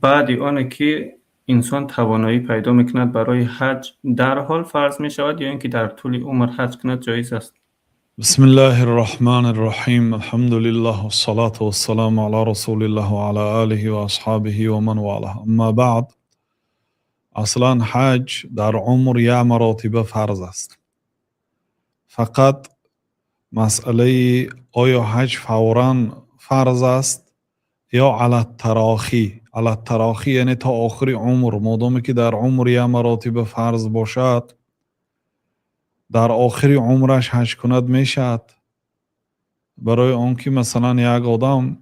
بعد آن که انسان توانایی پیدا میکند برای حج در حال فرض می شود یا اینکه در طول عمر حج کند جایز است؟ بسم الله الرحمن الرحیم. الحمد لله والصلاة والسلام على رسول الله وعلى آله وأصحابه ومن والاه. اما بعد، اصلا حج در عمر یا مراتب فرض است. فقط مسئله آیا حج فورا فرض است یا علی التراخی. علی التراخی یعنی تا آخر عمر، مادامی که در عمر یا مراتب فرض باشد، در آخر عمرش حج کند میشد. برای آنکه مثلا یک آدم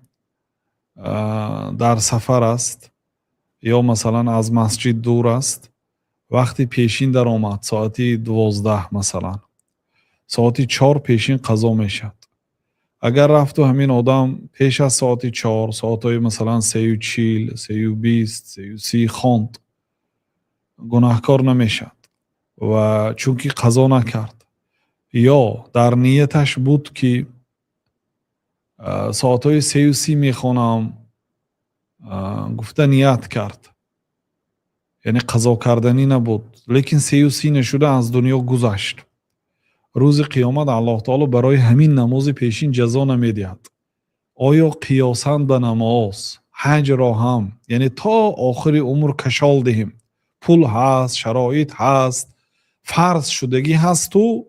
در سفر است یا مثلا از مسجد دور است، وقتی پیشین در آمد ساعتی 12 مثلا ساعتی 4 پیشین قضا میشد. اگر رفت و همین آدم پیش از ساعتی 4 ساعتهای مثلا 3:40 3:20 3:30 خواند، گناهکار نمیشد و چونکه قضا نکرد یا در نیتش بود که ساعتهای 3:30 میخوانم، گفته نیت کرد، یعنی قضا کردنی نبود، لیکن 3:30 نشده از دنیا گذشت. روز قیامت الله تعالی برای همین نماز پیشین جزا نمیدهد. آیا قیاساً به نماز حج را هم، یعنی تا آخر عمر کشال دهیم، پول هست، شرایط هست، فرض شدگی هست، تو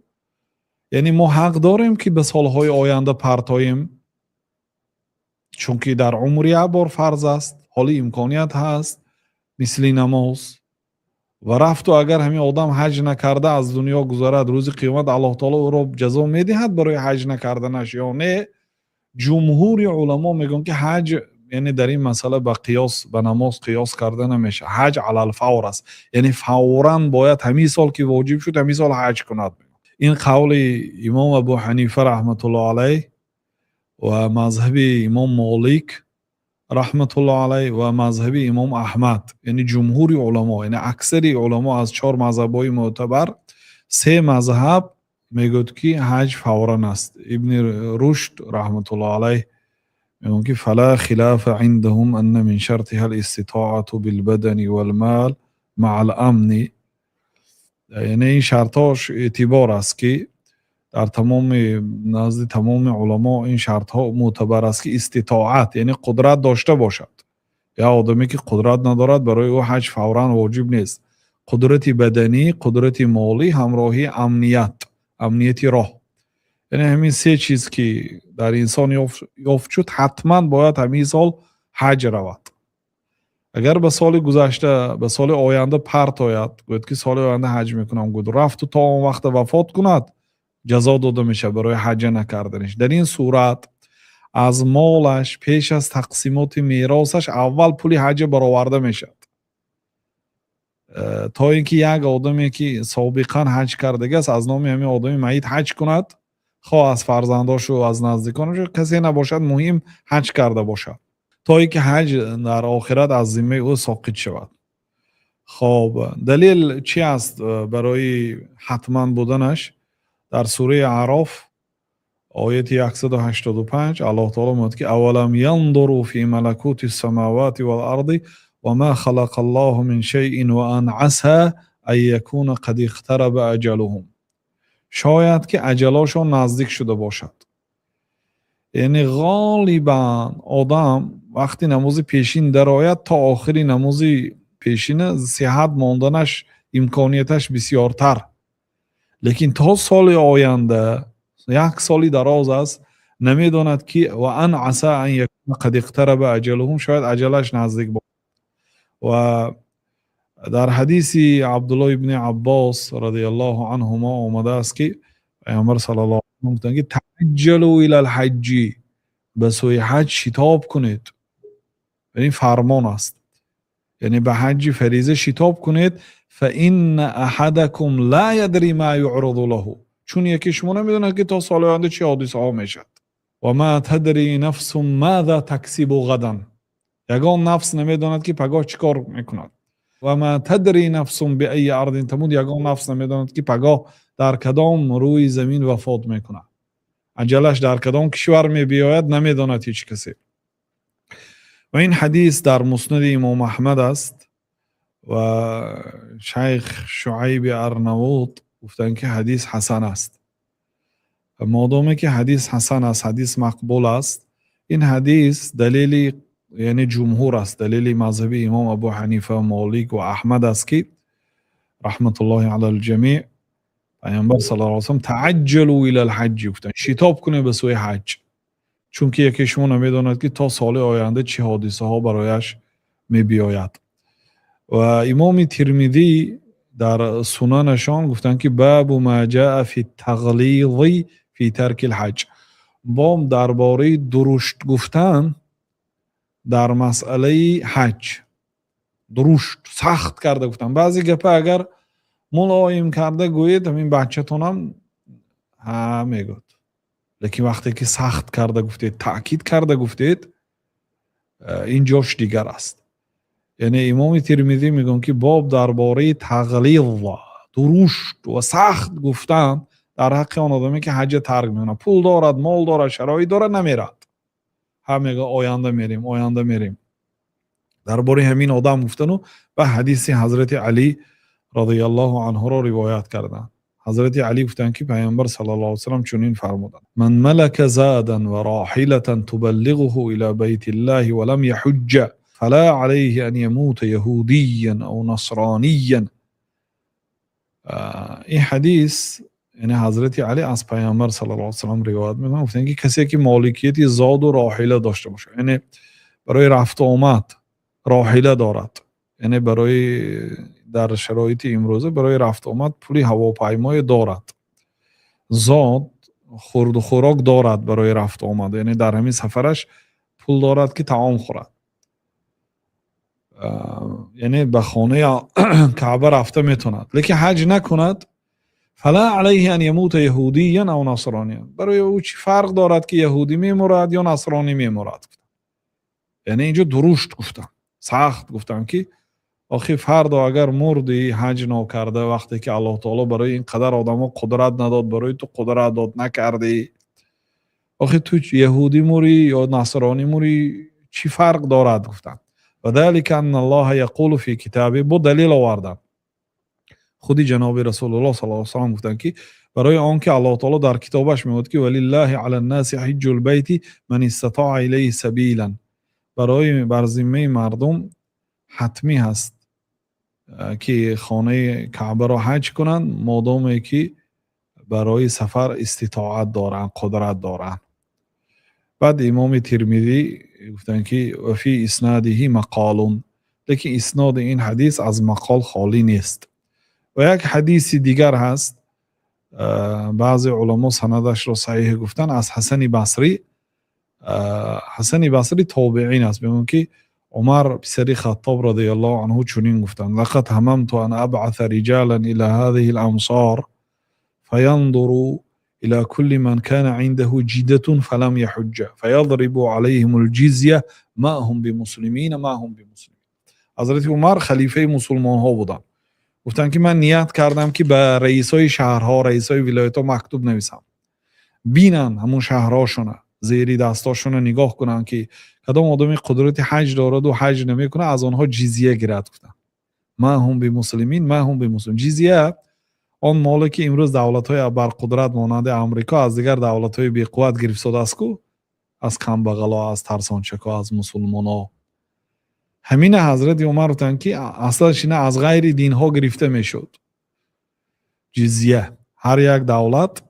یعنی ما حق داریم که به سالهای آینده پرتاییم، چون که در عمر یک بار فرض است، حالی امکانیت هست مثل نماز و رفت و اگر همین آدم حج نکرده از دنیا گذرد، روز قیامت الله تعالی او را جزا میدهد برای حج نکردنش یا نه؟ جمهور علما میگن که حج، یعنی در این مسئله به قیاس به نماز قیاس کرده نمیشه. حج علی الفور است، یعنی فوراً باید همین سال که واجب شد همین سال حج کند. این قول امام ابو حنیفه رحمت الله علیه و مذهب امام مالک رحمت الله علیه و مذهب امام احمد، یعنی جمهور علما، یعنی اکثر علما از 4 مذهب‌های معتبر، 3 مذهب میگوید که حج فورا است. ابن رشد رحمت الله علیه میگوید که فلا خلاف عندهم ان من شرطها الاستطاعة بالبدن والمال مع الامن، یعنی این شرطاش اعتبار است که در تمام نزد تمام علما این شرط ها معتبر است که استطاعت یعنی قدرت داشته باشد. یا آدمی که قدرت ندارد برای او حج فورا واجب نیست. قدرت بدنی، قدرت مالی، همراهی امنیتی راه، یعنی همین 3 چیز که در انسان یافت شد، حتما باید همین سال حج رود. اگر به سال گذشته به سال آینده پرت آید، گوید که سال آینده حج میکنم، گوید رفت و تا اون وقت وفات کند، جزا داده میشه برای حج نکردنش. در این صورت از مالش پیش از تقسیمات میراثش اول پول حج برآورده میشد، تا اینکه یک آدمی که سابقا حج کرده است از نام همین آدمی میت حج کند، خواه از فرزنداش و از نزدیکانش کسی نباشد، مهم حج کرده باشد، تا اینکه حج در آخرت از ذمه او ساقط شود. خب دلیل چی است برای حتما بودنش؟ در سوره اعراف آیه 185 الله تعالی میگه که اولم ينظروا في ملكوت السماوات والارض وما خلق الله من شيء وان عسى ان يكون قد اقترب اجلهم. شاید که اجلاشون نزدیک شده باشد. یعنی غالبا آدم وقتی نماز پیشین در آید تا آخری نماز پیشین صحت ماندنش امکانیتش بسیارتر، لیکن تا سال آینده 1 سالی دراز است، نمیداند که و ان عسى ان یکون قد اقترب اجلهم، شاید اجلش نزدیک باشد. و در حدیث عبدالله ابن عباس رضی الله عنهما آمده است که پیامبر صلی الله علیه و آله که تعجلوا الی الحج، به سوی حج شتاب کنید. این فرمان است، یعنی به حج فریضه شتاب کنید. فان احدکم لا یدری ما یعرض له، چون یکی شما نمیدونه که تا سال آینده چه حادثه ها میشد. و ما تدری نفس ماذا تکسب غدا، یگان نفس نمیداند که پگاه چیکار میکند. و ما تدری نفس بأی ارض تموت، یگان نفس نمیداند که پگاه در کدام روی زمین وفات میکند. اجلش در کدام کشور میبیاید نمیداند هیچ کسی. و این حدیث در مسند امام احمد است و شیخ شعیب ارنووط گفتن که حدیث حسن است. مادامی که حدیث حسن است، حدیث مقبول است، این حدیث دلیل یعنی جمهور است، دلیل مذهبی امام ابو حنیفه و مالک و احمد است که رحمت الله علی الجمیع پیامبر صلی الله علیه و سلم تعجلوا الی الحج گفتن، شتاب کنه به سوی حج، چون که یکی شما نمیداند که تا سال آینده چه حادثه ها برایش می بیاید. و امام ترمذی در سننشان گفتن که باب ما جاء فی التغلیظ فی ترک الحج، باب درباره درشت گفتن در مسئله حج، درشت سخت کرده گفتن. بعضی گپه اگر ملایم کرده گویید همین بچه‌تونم ها میگوید، لیکن وقتی که سخت کرده گفتید، تأکید کرده گفتید، این جاش دیگر است. یعنی امام ترمذی میگن که باب درباره تغلیظ، درشت و سخت گفتن در حق آن آدمی که حج ترک میکنه، پول دارد، مال دارد، شرایط دارد، نمیرد، هم میگه آینده میریم. درباره همین آدم گفتن و حدیث حضرت علی رضی الله عنه را روایت کردن. حضرت علی گفتن که پیامبر صلی الله علیه و سلم چنین فرمودند: من ملک زادا و راحلة تبلغه الى بیت الله ولم يحج فلا عليه ان يموت يهوديا او نصرانيا. این حدیث یعنی حضرت علی از پیامبر صلی الله علیه و سلم روایت میکنن، گفتن که کسی که مالکیت زاد و راحله داشته باشه، یعنی برای رفت و آمد راحله دارد، یعنی برای در شرایط امروزه برای رفت و آمد پولی هواپیمای دارد، زاد خورد و خوراک دارد برای رفت و آمد، یعنی در همین سفرش پول دارد که طعام خورد، یعنی به خانه کعبه رفته میتوند، لیکن حج نکند، فلا علیه ان یموت یهودیا او نصرانیا، برای او چی فرق دارد که یهودی میمرد یا نصرانی میمرد. یعنی اینجا درشت گفتن، سخت گفتن که آخی فردا اگر مردی حج نکرده، وقتی که الله تعالی برای این قدر آدما قدرت نداد، برای تو قدرت داد نکردی، آخی تو یهودی موری یا نصرانی موری چی فرق دارد گفتن. و ذلك ان الله یقول فی کتابه، با دلیل آوردن، خودی جناب رسول الله صلی الله علیه و سلم گفتن که برای آن که الله تعالی در کتابش میگه که ولله علی الناس حج البیت من استطاع الیه سبیلا، برای بر ذمه مردم حتمی هست که خانه کعبه را حج کنند مادامی که برای سفر استطاعت دارند، قدرت دارند. بعد امام ترمذی گفتن که و فی اسناده مقال، لیکن اسناد این حدیث از مقال خالی نیست. و یک حدیث دیگر هست، بعضی علما سندش را صحیح گفتن، از حسن بصری. حسن بصری تابعین است، میگن که عمر پسر خطاب رضی الله عنه چنین گفتن: لقد هممت ان ابعث رجالا الى هذه الامصار فينظروا الى كل من كان عنده جدة فلم يحج فيضرب عليهم الجزية ما هم بمسلمين ما هم بمسلمين. حضرت عمر خلیفه مسلمان ها بودن، گفتن که من نیت کردم که به رئیسای شهرها، رئیسای ولایت ها مکتوب نویسم، بینن همون شهرهاشونه، زیری دستاشون نگاه کنن که کدام آدمی قدرت حج دارد و حج نمیکنه، از آنها جزیه گیرد. گفتن ما هم به مسلمین ما هم به مسلمین. جزیه آن مالی که امروز دولت‌های برقدرت مانند آمریکا از دیگر دولت‌های بی‌قوت گرفته است کو، از کمبغلا، از ترسانچکا، از مسلمانا. همین حضرت عمر گفتن که اصلا شینه از غیر دین ها گرفته میشد جزیه. هر یک دولت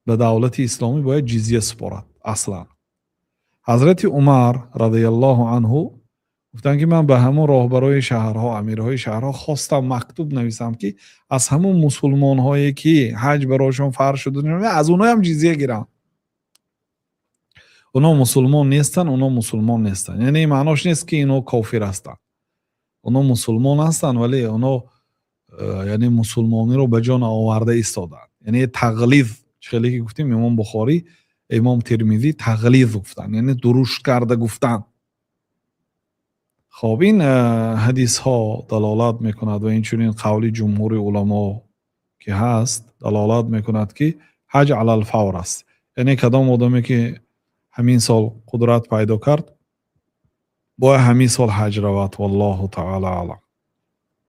به دولت اسلامی باید جزیه سپارد اصلا. حضرت عمر رضی الله عنه گفتن که من به همون راهبرای شهرها، امیرهای شهرها خواستم مکتوب نویسم که از همون مسلمان هایی که حج براشون فرض شده از اونها هم جزیه گیرن. اونا مسلمان نیستن، اونا مسلمان نیستن، یعنی معناش نیست که اینا کافر هستن، اونا مسلمان هستن ولی اونا یعنی مسلمانی رو به جان آورده ایستادن. یعنی تقلید، چخیلی که گفتیم امام بخاری، امام ترمذی تقلید گفتن، یعنی درشت کرده گفتن. خب این حدیث ها دلالت میکند و این چنین قول جمهور علما که هست دلالت میکند که حج علی الفور است. یعنی کدام آدمی که همین سال قدرت پیدا کرد با همین سال حج رواد والله تعالی اعلم.